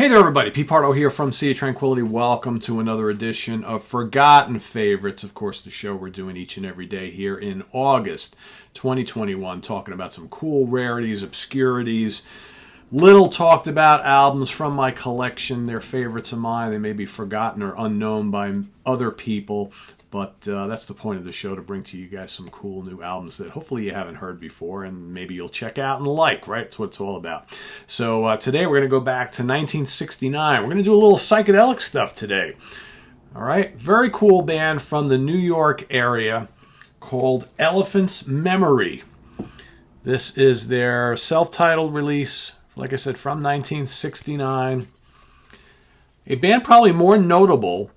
Hey there, everybody. Pete Pardo here from Sea of Tranquility. Welcome to another edition of Forgotten Favorites. Of course, the show we're doing each and every day here in August 2021, talking about some cool rarities, obscurities, little talked about albums from my collection. They're favorites of mine. They may be forgotten or unknown by other people, but that's the point of the show, to bring to you guys some cool new albums that hopefully you haven't heard before and maybe you'll check out and like, right? That's what it's all about. So today we're going to go back to 1969. We're going to do a little psychedelic stuff today. All right? Very cool band from the New York area called Elephant's Memory. This is their self-titled release, like I said, from 1969. A band probably more notable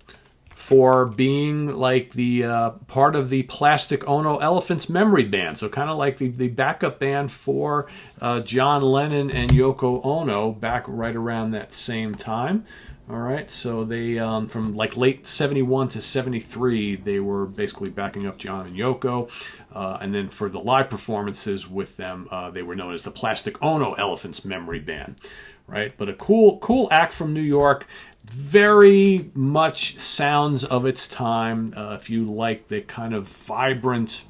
for being like the part of the Plastic Ono Elephant's Memory Band. So kind of like the backup band for John Lennon and Yoko Ono back right around that same time. All right, so they, from like late 71 to 73, they were basically backing up John and Yoko. And then for the live performances with them, they were known as the Plastic Ono Elephant's Memory Band. Right, but a cool act from New York. Very much sounds of its time. If you like the kind of vibrant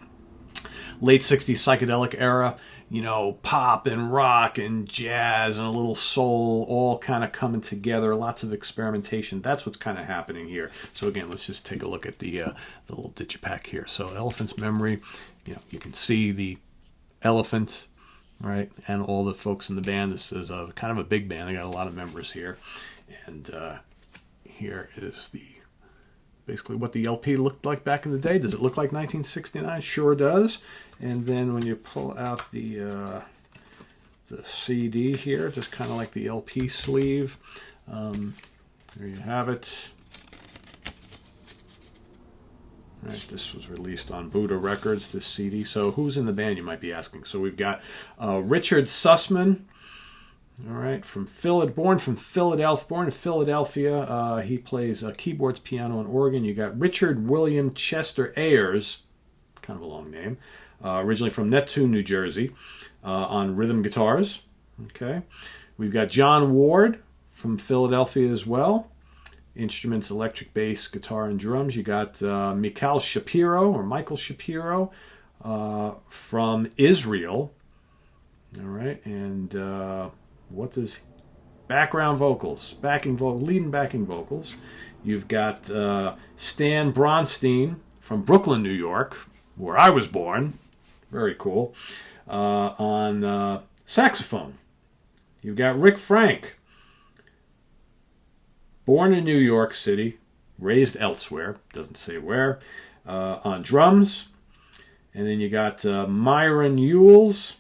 late 60s psychedelic era, you know, pop and rock and jazz and a little soul all kind of coming together, lots of experimentation. That's what's kind of happening here. So again, let's just take a look at the little digipack here. So Elephant's Memory, you know, you can see the elephant, right, and all the folks in the band. This is a kind of a big band. They got a lot of members here. And here is basically what the LP looked like back in the day. Does it look like 1969? Sure does. And then when you pull out the CD here, just kind of like the LP sleeve, there you have it. All right, this was released on Buddha Records, this CD. So who's in the band, you might be asking? So we've got Richard Sussman. All right, born in Philadelphia. He plays keyboards, piano, and organ. You got Richard William Chester Ayers, kind of a long name, originally from Neptune, New Jersey, on rhythm guitars. Okay, we've got John Ward from Philadelphia as well. Instruments, electric bass, guitar, and drums. You got Michael Shapiro from Israel. All right, and what does lead and backing vocals. You've got Stan Bronstein from Brooklyn, New York, where I was born. Very cool. On saxophone. You've got Rick Frank, born in New York City, raised elsewhere, doesn't say where, on drums. And then you got Myron Ewells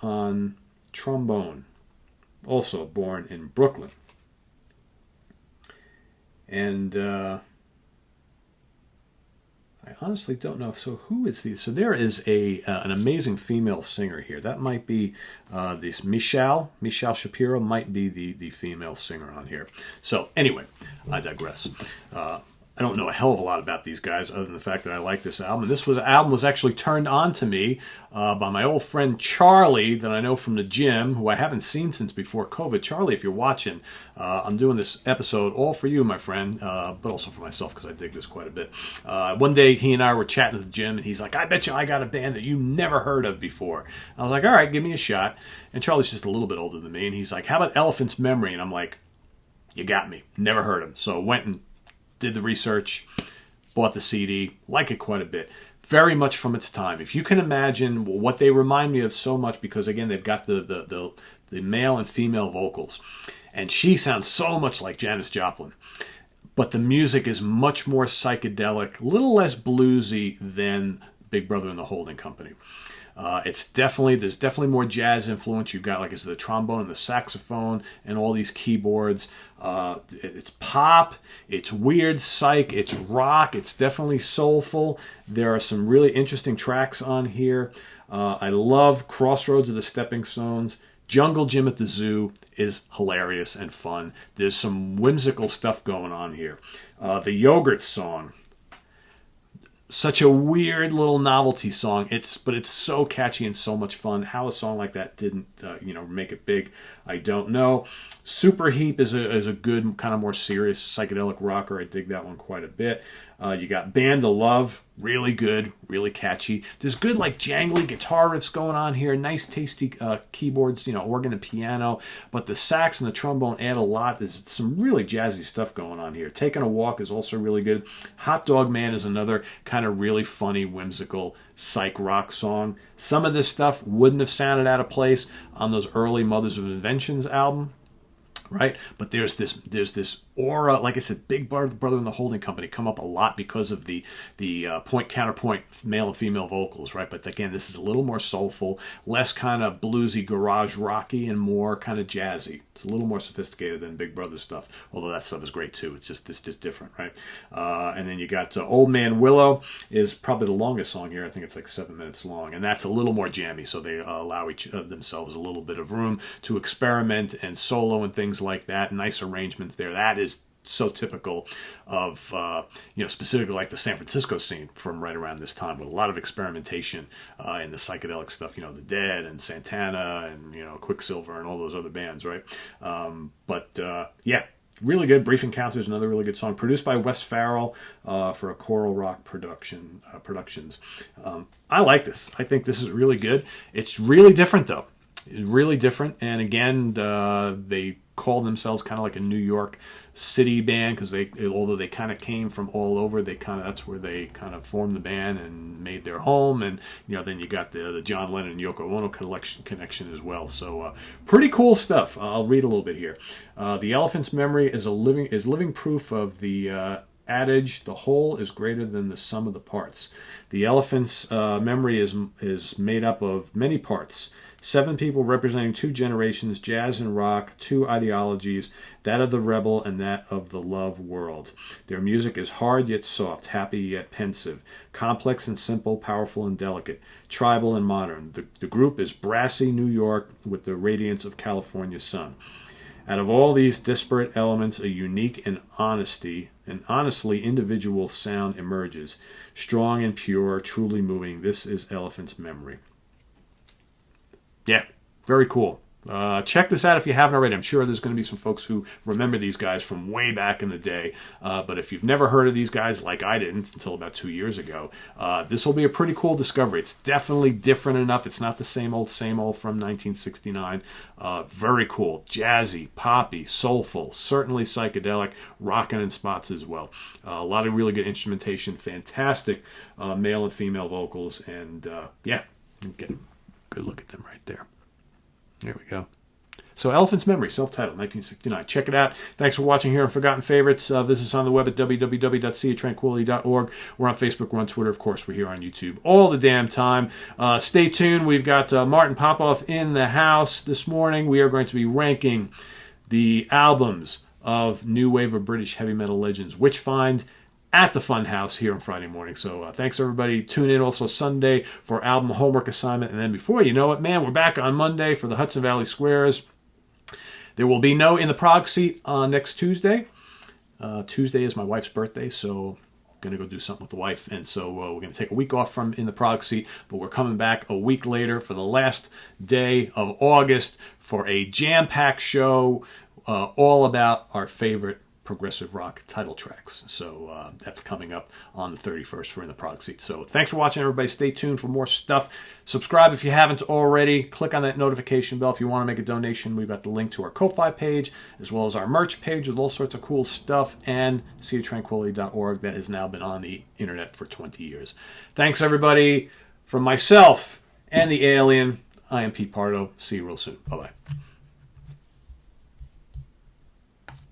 on trombone, also born in Brooklyn. And I honestly don't know. So who is these? So there is an amazing female singer here. That might be this Michelle Shapiro might be the female singer on here. So anyway, I digress. I don't know a hell of a lot about these guys other than the fact that I like this album. And this album was actually turned on to me by my old friend Charlie that I know from the gym, who I haven't seen since before COVID. Charlie, if you're watching, I'm doing this episode all for you, my friend, but also for myself because I dig this quite a bit. One day he and I were chatting at the gym, and he's like, I bet you I got a band that you never heard of before. I was like, all right, give me a shot. And Charlie's just a little bit older than me, and he's like, how about Elephant's Memory? And I'm like, you got me. Never heard him. So went and did the research, bought the CD, like it quite a bit. Very much from its time. If you can imagine what they remind me of so much, because again, they've got the male and female vocals. And she sounds so much like Janis Joplin. But the music is much more psychedelic, a little less bluesy than Big Brother and the Holding Company. There's definitely more jazz influence. You've got, like I said, the trombone and the saxophone and all these keyboards. It's pop, it's weird psych, it's rock, it's definitely soulful. There are some really interesting tracks on here. I love Crossroads of the Stepping Stones. Jungle Gym at the Zoo is hilarious and fun. There's some whimsical stuff going on here. The Yogurt Song. such a weird little novelty song. But it's so catchy and so much fun. How a song like that didn't make it big, I don't know. Superheap is a good kind of more serious psychedelic rocker. I dig that one quite a bit. You got Band of Love, really good, really catchy. There's good like jangly guitar riffs going on here. Nice tasty keyboards, organ and piano. But the sax and the trombone add a lot. There's some really jazzy stuff going on here. Taking a Walk is also really good. Hot Dog Man is another kind of really funny, whimsical psych rock song. Some of this stuff wouldn't have sounded out of place on those early Mothers of Inventions album. Right, but there's this aura, like I said, Big Brother and the Holding Company come up a lot because of the point counterpoint male and female vocals, right? But again, this is a little more soulful, less kind of bluesy garage rocky, and more kind of jazzy. It's a little more sophisticated than Big Brother stuff, although that stuff is great too. It's just different, right? And then you got Old Man Willow is probably the longest song here. I think it's like 7 minutes long, and that's a little more jammy, so they allow themselves a little bit of room to experiment and solo and things like that. Nice arrangements there. That is so typical of specifically like the San Francisco scene from right around this time, with a lot of experimentation in the psychedelic stuff. The Dead and Santana and Quicksilver and all those other bands, right? Really good. Brief Encounters, another really good song, produced by Wes Farrell for a Coral Rock Productions. I like this. I think this is really good. It's really different though. It's really different, and again, they call themselves kind of like a New York City band, because although they kind of came from all over, that's where they kind of formed the band and made their home. And then you got the John Lennon and Yoko Ono connection as well. So pretty cool stuff. I'll read a little bit here. The Elephant's memory is living proof of the adage, the whole is greater than the sum of the parts. The elephant's memory is made up of many parts. 7 people representing 2 generations, jazz and rock, 2 ideologies, that of the rebel and that of the love world. Their music is hard yet soft, happy yet pensive, complex and simple, powerful and delicate, tribal and modern. The group is brassy New York with the radiance of California's sun. Out of all these disparate elements, a unique and honestly individual sound emerges. Strong and pure, truly moving. This is Elephant's memory. Yeah, very cool. Check this out if you haven't already. I'm sure there's going to be some folks who remember these guys from way back in the day. But if you've never heard of these guys, like I didn't until about 2 years ago, this will be a pretty cool discovery. It's definitely different enough. It's not the same old from 1969. Very cool. Jazzy, poppy, soulful, certainly psychedelic, rocking in spots as well. A lot of really good instrumentation, fantastic male and female vocals, and get a good look at them right there. There we go. So Elephant's Memory, self-titled, 1969. Check it out. Thanks for watching here on Forgotten Favorites. Visit us on the web at www.seatranquility.org. We're on Facebook. We're on Twitter. Of course, we're here on YouTube all the damn time. Stay tuned. We've got Martin Popoff in the house this morning. We are going to be ranking the albums of New Wave of British Heavy Metal Legends, Witchfind, at the Funhouse here on Friday morning. So thanks, everybody. Tune in also Sunday for album homework assignment. And then before you know it, man, we're back on Monday for the Hudson Valley Squares. There will be no In the Prog Seat next Tuesday. Tuesday is my wife's birthday, so I'm going to go do something with the wife. And so we're going to take a week off from In the Prog Seat, but we're coming back a week later for the last day of August for a jam-packed show all about our favorite progressive rock title tracks. So that's coming up on the 31st for In the Prog Seat. So thanks for watching, everybody. Stay tuned for more stuff. Subscribe if you haven't already. Click on that notification bell if you want to make a donation. We've got the link to our Ko-Fi page, as well as our merch page with all sorts of cool stuff, and seatranquility.org that has now been on the internet for 20 years. Thanks, everybody. From myself and the alien, I am Pete Pardo. See you real soon. Bye-bye.